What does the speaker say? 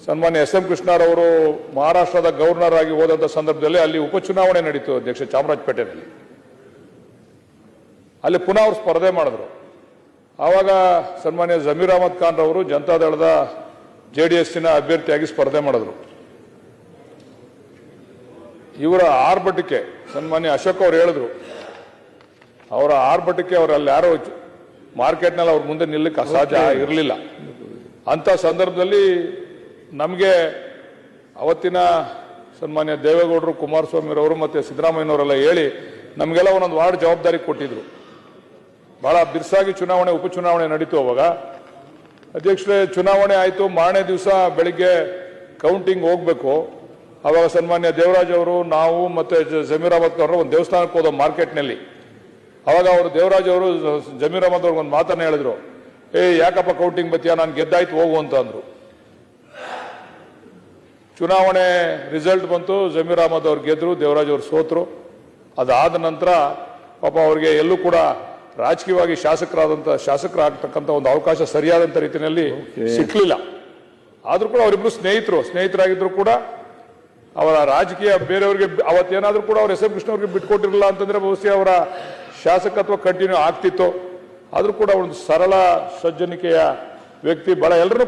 ಸನ್ಮಾನ್ಯ S M ಕೃಷ್ಣರವರು ಮಹಾರಾಷ್ಟ್ರದ governor ಆಗಿ ಹೋದಂಥ ಸಂದರ್ಭದಲ್ಲಿ ಅಲ್ಲಿ ಉಪಚುನಾವಣೆ ನಡೀತು ಅಧ್ಯಕ್ಷ ಚಾಮರಾಜಪೇಟೆಯಲ್ಲಿ. ಅಲ್ಲಿ ಪುನಃ ಅವರು ಸ್ಪರ್ಧೆ ಮಾಡಿದ್ರು. ಆವಾಗ ಸನ್ಮಾನ್ಯ ಜಮೀರ್ ಅಹಮದ್ ಖಾನ್ ರವರು ಜನತಾದಳದ JDSನ ಅಭ್ಯರ್ಥಿಯಾಗಿ ಸ್ಪರ್ಧೆ ಮಾಡಿದ್ರು. ಇವರ ಆರ್ಭಟಕ್ಕೆ ಸನ್ಮಾನ್ಯ ಅಶೋಕ್ ಅವರು ಹೇಳಿದ್ರು, ಅವರ ಆರ್ಭಟಕ್ಕೆ ಅವರಲ್ಲಿ ಯಾರೋ ಮಾರ್ಕೆಟ್ನಲ್ಲಿ ಅವ್ರ ಮುಂದೆ ನಿಲ್ಲಕ್ಕೆ ಅಸಾಧ್ಯ ಇರಲಿಲ್ಲ. ಅಂಥ ಸಂದರ್ಭದಲ್ಲಿ ನಮಗೆ ಅವತ್ತಿನ ಸನ್ಮಾನ್ಯ ದೇವೇಗೌಡರು, ಕುಮಾರಸ್ವಾಮಿರವರು ಮತ್ತು ಸಿದ್ದರಾಮಯ್ಯನವರೆಲ್ಲ ಹೇಳಿ ನಮಗೆಲ್ಲ ಒಂದೊಂದು ವಾರ್ಡ್ ಜವಾಬ್ದಾರಿ ಕೊಟ್ಟಿದ್ರು. ಭಾಳ ಬಿರ್ಸಾಗಿ ಚುನಾವಣೆ ಉಪಚುನಾವಣೆ ನಡೀತು. ಅವಾಗ ಅಧ್ಯಕ್ಷರೇ ಚುನಾವಣೆ ಆಯಿತು. ಮಾರನೇ ದಿವಸ ಬೆಳಿಗ್ಗೆ ಕೌಂಟಿಂಗ್ ಹೋಗಬೇಕು. ಆವಾಗ ಸನ್ಮಾನ್ಯ ದೇವರಾಜ್ ಅವರು, ನಾವು ಮತ್ತು ಜಮೀರ್ ಅಹಮದ್ ಅವರು ಒಂದು ದೇವಸ್ಥಾನಕ್ಕೆ ಹೋದ ಮಾರ್ಕೆಟ್ನಲ್ಲಿ. ಅವಾಗ ಅವರು ದೇವರಾಜ್ ಅವರು ಜಮೀರ್ ಅಹಮದ್ ಅವ್ರಿಗೆ ಒಂದು ಮಾತನ್ನು ಹೇಳಿದ್ರು, ಯಾಕಪ್ಪ ಕೌಂಟಿಂಗ್ ಬತ್ತೀಯ, ನಾನು ಗೆದ್ದಾಯ್ತು ಹೋಗು ಅಂತ ಅಂದರು. ಚುನಾವಣೆ ರಿಸಲ್ಟ್ ಬಂತು, ಜಮೀರ್ ಅಹಮದ್ ಅವ್ರು ಗೆದ್ರು, ದೇವರಾಜ್ ಅವರು ಸೋತರು. ಅದಾದ ನಂತರ ಪಾಪ ಅವ್ರಿಗೆ ಎಲ್ಲೂ ಕೂಡ ರಾಜಕೀಯವಾಗಿ ಶಾಸಕರಾಗ್ತಕ್ಕಂಥ ಒಂದು ಅವಕಾಶ ಸರಿಯಾದಂಥ ರೀತಿಯಲ್ಲಿ ಸಿಕ್ಕಲಿಲ್ಲ. ಆದರೂ ಕೂಡ ಅವರಿಬ್ರು ಸ್ನೇಹಿತರಾಗಿದ್ರು ಕೂಡ ಅವರ ರಾಜಕೀಯ ಬೇರೆಯವರಿಗೆ ಅವತ್ತೇನಾದ್ರೂ ಕೂಡ ಅವ್ರು ಎಸ್ ಎಂ ಕೃಷ್ಣ ಅವ್ರಿಗೆ ಬಿಟ್ಕೊಟ್ಟಿರಲಿಲ್ಲ ಅಂತಂದ್ರೆ ಬಹುಶಃ ಅವರ ಶಾಸಕತ್ವ ಕಂಟಿನ್ಯೂ ಆಗ್ತಿತ್ತು. ಆದರೂ ಕೂಡ ಒಂದು ಸರಳ ಸಜ್ಜನಿಕೆಯ ವ್ಯಕ್ತಿ, ಬಹಳ ಎಲ್ಲರೂ